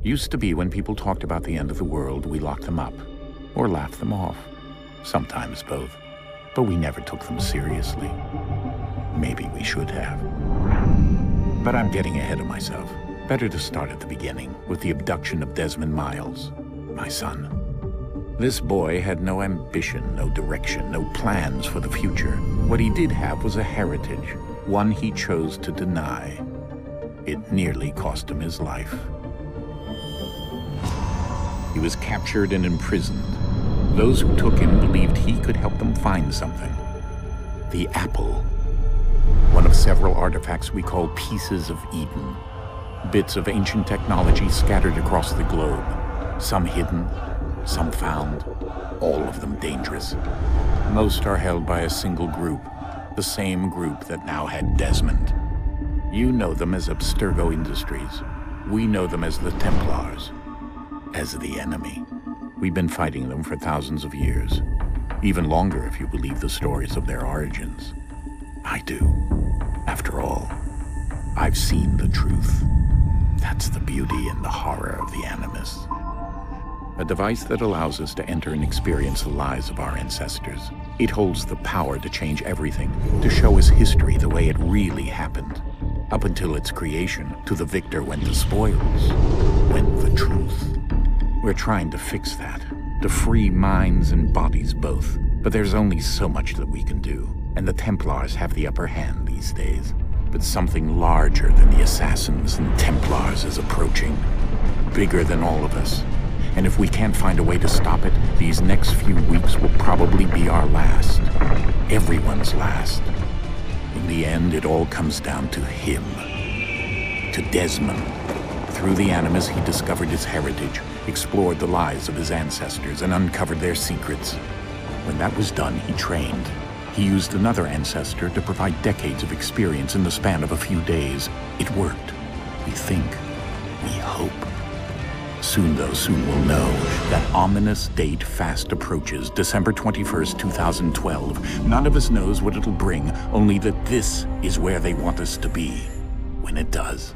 Used to be when people talked about the end of the world, we locked them up or laughed them off. Sometimes both. But we never took them seriously. Maybe we should have. But I'm getting ahead of myself. Better to start at the beginning, with the abduction of Desmond Miles, my son. This boy had no ambition, no direction, no plans for the future. What he did have was a heritage, one he chose to deny. It nearly cost him his life. He was captured and imprisoned. Those who took him believed he could help them find something. The apple. One of several artifacts we call pieces of Eden. Bits of ancient technology scattered across the globe. Some hidden, some found, all of them dangerous. Most are held by a single group, the same group that now had Desmond. You know them as Abstergo Industries. We know them as the Templars. As the enemy. We've been fighting them for thousands of years. Even longer if you believe the stories of their origins. I do. After all, I've seen the truth. That's the beauty and the horror of the Animus. A device that allows us to enter and experience the lives of our ancestors. It holds the power to change everything, to show us history the way it really happened. Up until its creation, to the victor went the spoils, went the truth. We're trying to fix that, to free minds and bodies both. But there's only so much that we can do, and the Templars have the upper hand these days. But something larger than the Assassins and Templars is approaching, bigger than all of us. And if we can't find a way to stop it, these next few weeks will probably be our last. Everyone's last. In the end, it all comes down to him. To Desmond. Through the Animus, he discovered his heritage, explored the lives of his ancestors, and uncovered their secrets. When that was done, he trained. He used another ancestor to provide decades of experience in the span of a few days. It worked. We think. We hope. Soon, though, soon we'll know. That ominous date fast approaches, December 21st, 2012. None of us knows what it'll bring, only that this is where they want us to be, when it does.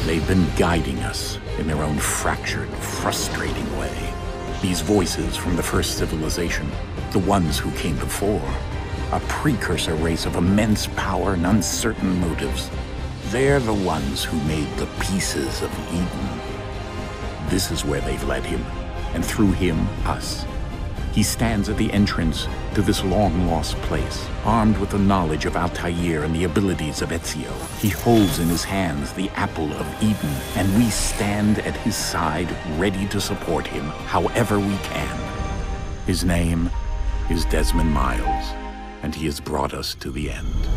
They've been guiding us in their own fractured, frustrating way. These voices from the first civilization, the ones who came before, a precursor race of immense power and uncertain motives. They're the ones who made the pieces of Eden. This is where they've led him, and through him, us. He stands at the entrance to this long-lost place, armed with the knowledge of Altair and the abilities of Ezio. He holds in his hands the apple of Eden, and we stand at his side, ready to support him however we can. His name is Desmond Miles, and he has brought us to the end.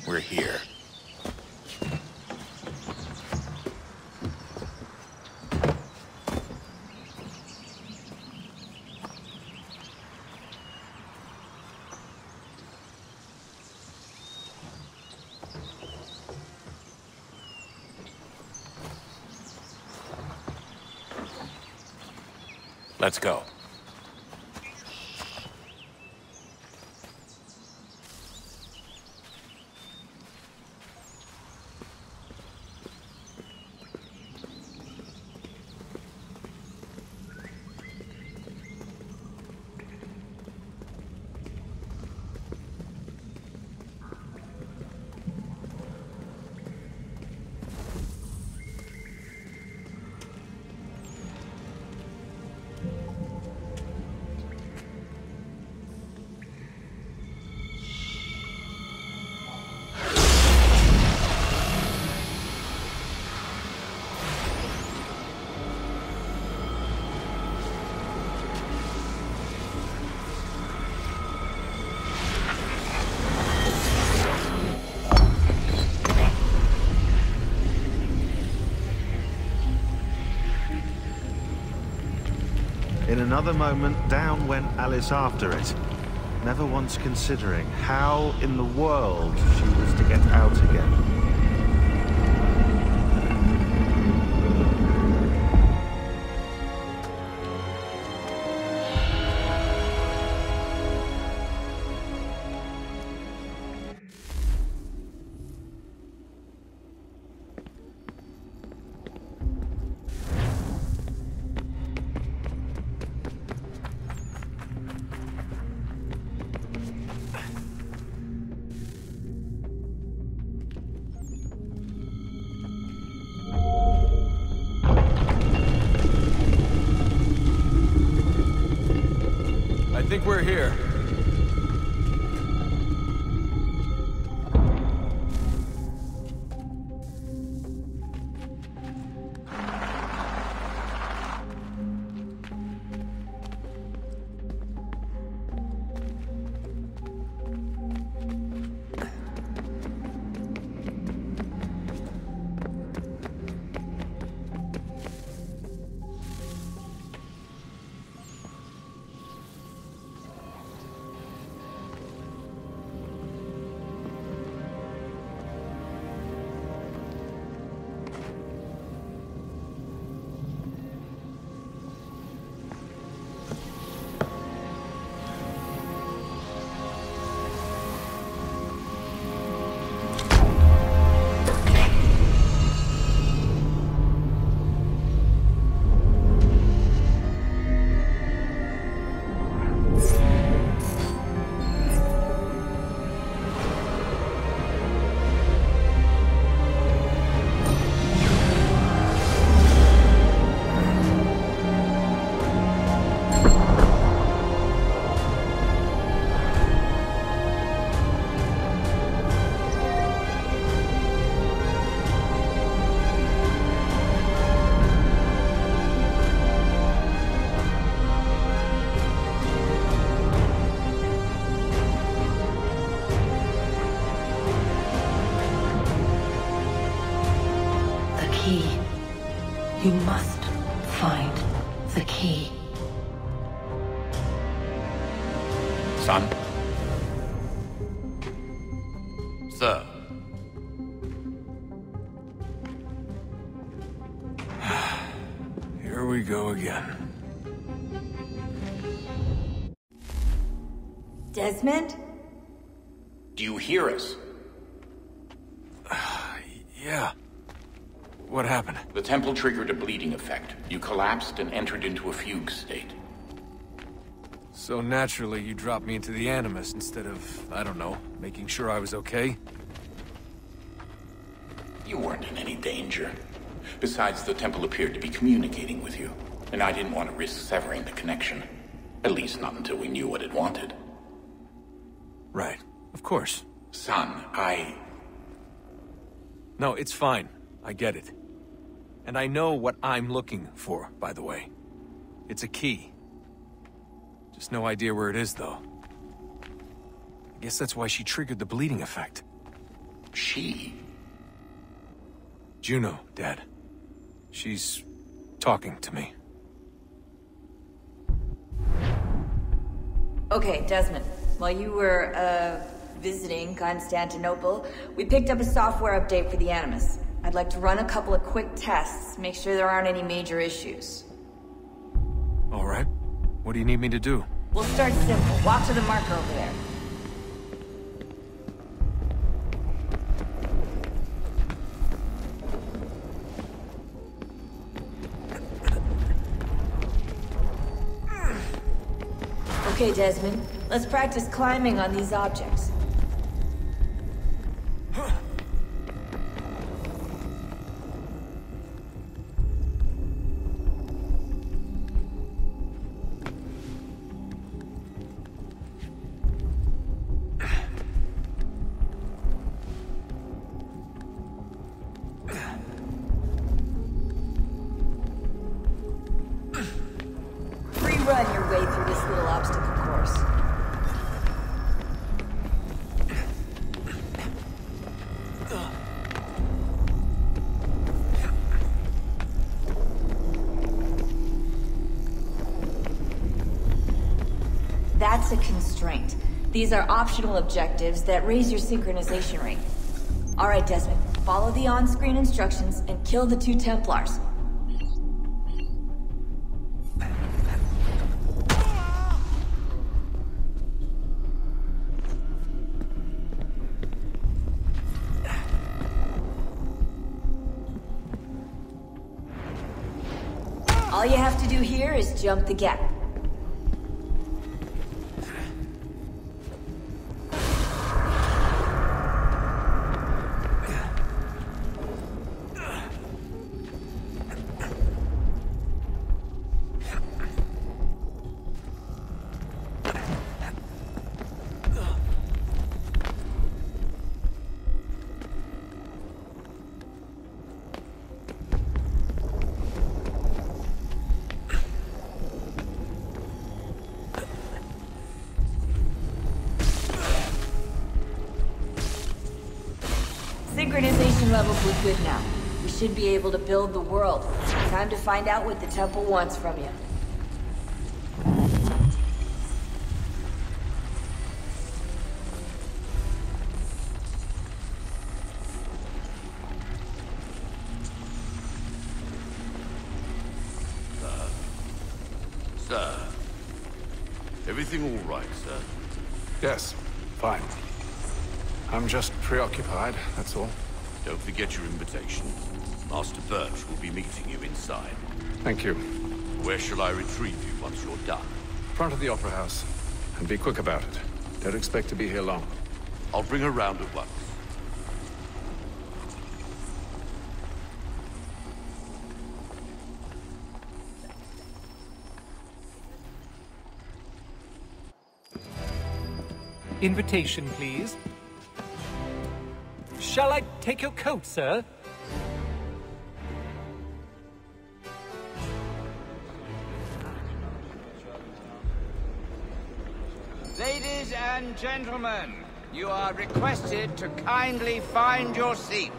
We're here. Let's go. another moment, down went Alice after it, never once considering how in the world she was to get out again. I think we're here. You must find the key. Son? Sir. Here we go again. Desmond? Do you hear us? Yeah. What happened? The temple triggered a bleeding effect. You collapsed and entered into a fugue state. So naturally, you dropped me into the Animus instead of, I don't know, making sure I was okay? You weren't in any danger. Besides, the temple appeared to be communicating with you, and I didn't want to risk severing the connection. At least not until we knew what it wanted. Right. Of course. Son, No, it's fine. I get it. And I know what I'm looking for, by the way. It's a key. Just no idea where it is, though. I guess that's why she triggered the bleeding effect. She? Juno, Dad. She's talking to me. Okay, Desmond. While you were, visiting Constantinople, we picked up a software update for the Animus. I'd like to run a couple of quick tests, make sure there aren't any major issues. All right. What do you need me to do? We'll start simple. Walk to the marker over there. Okay, Desmond. Let's practice climbing on these objects. Run your way through this little obstacle course. That's a constraint. These are optional objectives that raise your synchronization rate. Alright, Desmond. Follow the on-screen instructions and kill the 2 Templars. All you have to do here is jump the gap. Synchronization levels look good now. We should be able to build the world. Time to find out what the temple wants from you. Sir. Everything all right, sir? Yes, fine. I'm just preoccupied, that's all. Don't forget your invitation. Master Birch will be meeting you inside. Thank you. Where shall I retrieve you once you're done? Front of the Opera House. And be quick about it. Don't expect to be here long. I'll bring her round at once. Invitation, please. Shall I take your coat, sir? Ladies and gentlemen, you are requested to kindly find your seats.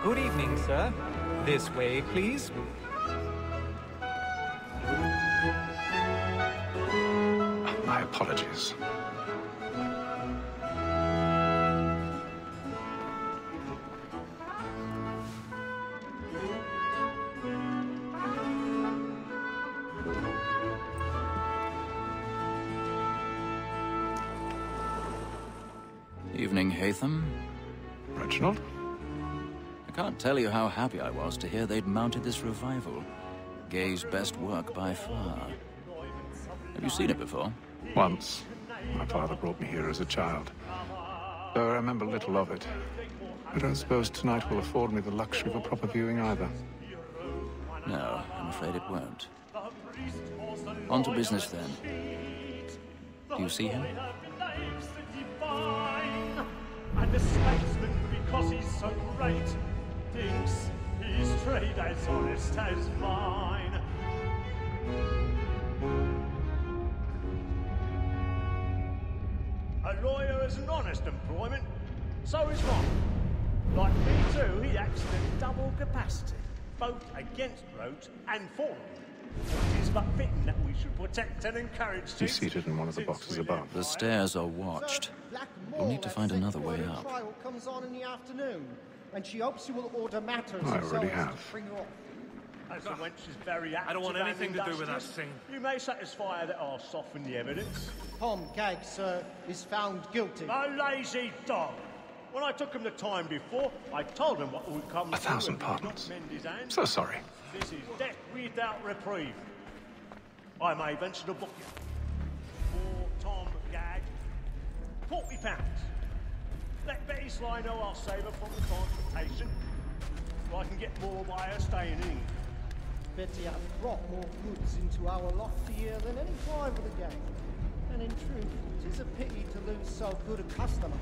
Good evening, sir. This way, please. My apologies. Evening, Hatham. Reginald? I can't tell you how happy I was to hear they'd mounted this revival. Gay's best work by far. Have you seen it before? Once. My father brought me here as a child. Though I remember little of it. I don't suppose tonight will afford me the luxury of a proper viewing either. No, I'm afraid it won't. On to business then. Do you see him? And the statesman, because he's so great, thinks his trade as honest as mine. A lawyer is an honest employment, so is mine. Like me too, he acts in a double capacity, both against roads and for them. It is but fitting that we should protect and encourage. He's seated in one of the boxes above. The stairs are watched. We'll need to find another way up. Trial comes on in the afternoon, and she hopes you will order matters. I already have. Bring her off. As the wench is very active, I don't want anything to do with that scene. You may satisfy her that I'll soften the evidence. Tom Gagg, sir, is found guilty. A lazy dog. When I took him the time before, I told him what would come. 1,000 pardons. So sorry. This is death without reprieve. I may venture to book you. For Tom Gagg, £40. Let Betty Sly know I'll save her from the transportation, so I can get more by her staying in. Betty hath brought more goods into our lofty year than any driver of the gang. And in truth, it is a pity to lose so good a customer.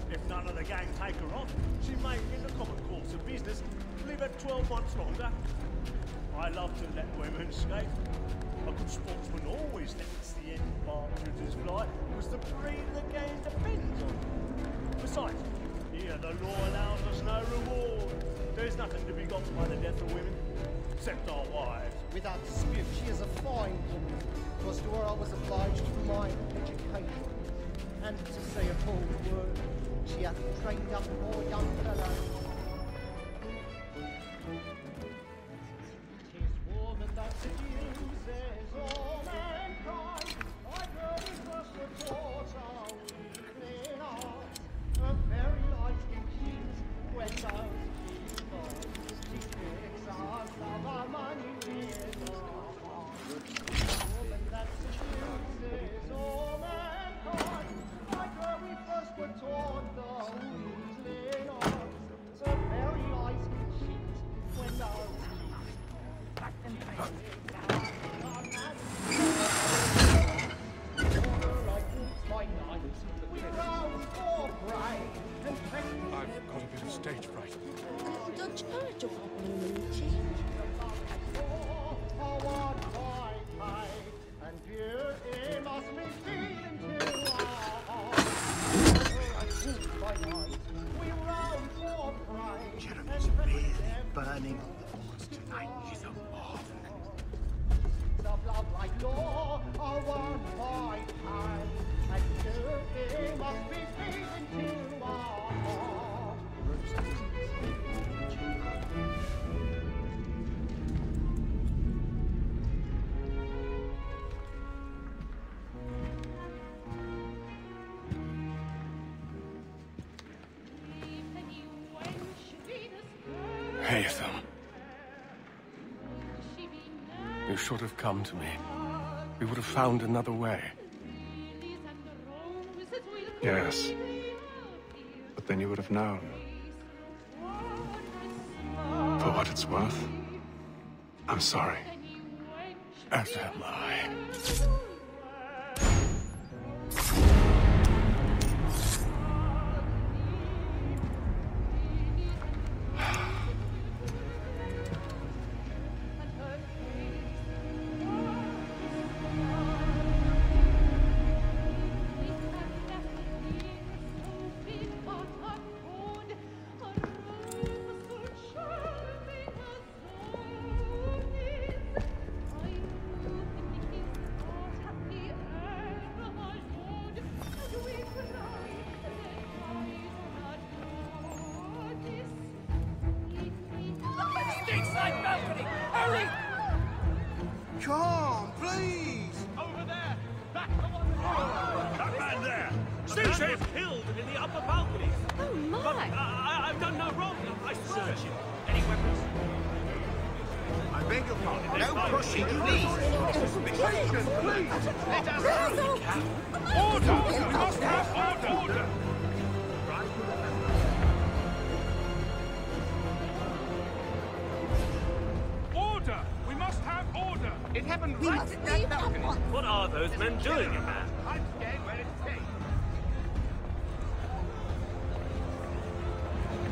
If none of the gang take her on, she may, in the common course of business, live her 12 months longer. I love to let women escape. A good sportsman always lets the end partridges fly, because the breed of the game depends on it. Besides, here the law allows us no reward. There's nothing to be got by the death of women. except our wives. Without dispute, she is a fine woman. 'Twas to her I was obliged for my education. And to say a bold word, she hath trained up more young fellows. Tis woman that seduces all mankind. I heard it first were taught our weakling eyes. Her very light in cheat when those people depicts us of our money with our heart. Woman that seduces all mankind. Like her we first were taught the weakling eyes. Her very eyes can cheat when those I've got a bit of stage fright. Don't charge your and beauty must be seen into our hearts. By night, we roam for pride. Jeremy's really burning almost tonight. She's a marvel. Of love like law are one by time, and beauty must be seen into our hearts. Haytham. You should have come to me. We would have found another way. Yes. But then you would have known. For what it's worth, I'm sorry. As am I. Stateside balcony! Hurry! Come, please! Over there! That's the one! That man there! The man was killed in the upper balcony! Oh my! But I've done no wrong, I swear! Any weapons? I beg your pardon. No pushing, please! Patience, please! Let us through! Order! We must have order! Order! We must have order! It happened right at that balcony. What are those men doing in there? I'm staying where it stays.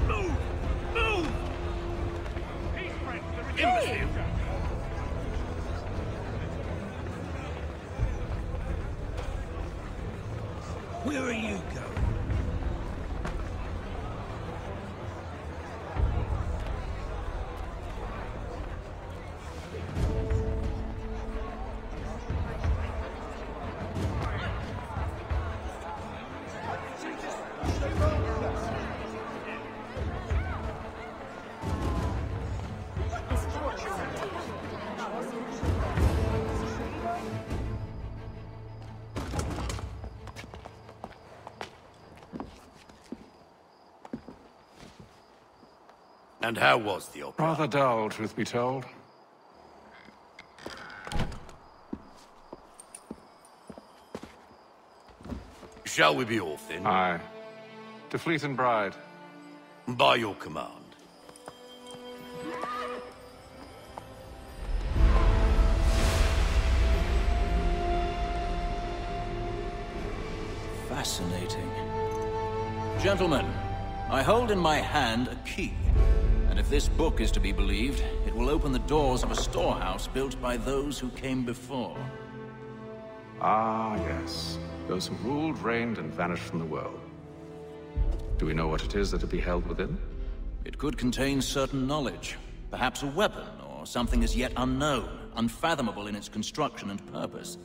Move! Move! Peace, friends! The imbecile! Where are you going? And how was the opera? Rather dull, truth be told. Shall we be off then? Aye. To Fleet and Bride. By your command. Fascinating. Gentlemen, I hold in my hand a key. And if this book is to be believed, it will open the doors of a storehouse built by those who came before. Ah, yes. Those who ruled, reigned, and vanished from the world. Do we know what it is that to be held within? It could contain certain knowledge. Perhaps a weapon or something as yet unknown, unfathomable in its construction and purpose.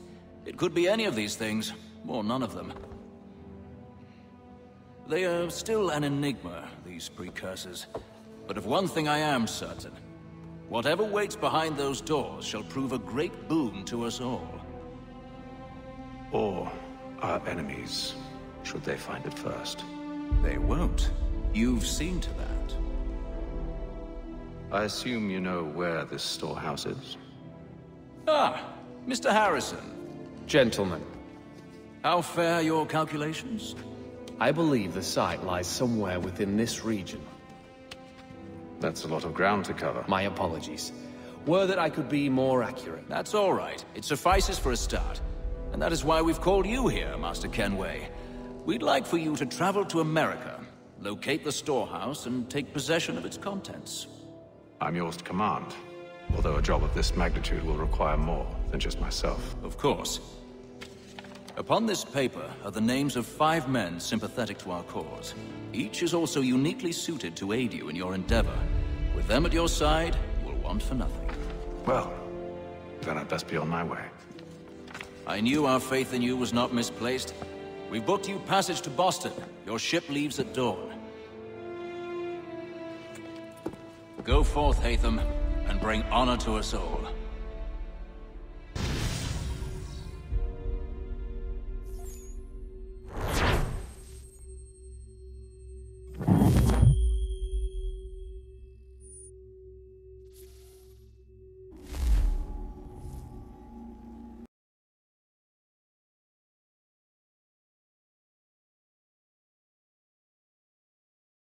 It could be any of these things, or none of them. They are still an enigma, these precursors. But of one thing I am certain. Whatever waits behind those doors shall prove a great boon to us all. Or our enemies, should they find it first. They won't. You've seen to that. I assume you know where this storehouse is? Ah, Mr. Harrison. Gentlemen. How fare your calculations? I believe the site lies somewhere within this region. That's a lot of ground to cover. My apologies. Were that I could be more accurate. That's all right. It suffices for a start. And that is why we've called you here, Master Kenway. We'd like for you to travel to America, locate the storehouse, and take possession of its contents. I'm yours to command. Although a job of this magnitude will require more than just myself. Of course. Upon this paper are the names of 5 men sympathetic to our cause. Each is also uniquely suited to aid you in your endeavor. With them at your side, you will want for nothing. Well, then I'd best be on my way. I knew our faith in you was not misplaced. We've booked you passage to Boston. Your ship leaves at dawn. Go forth, Hatham, and bring honor to us all.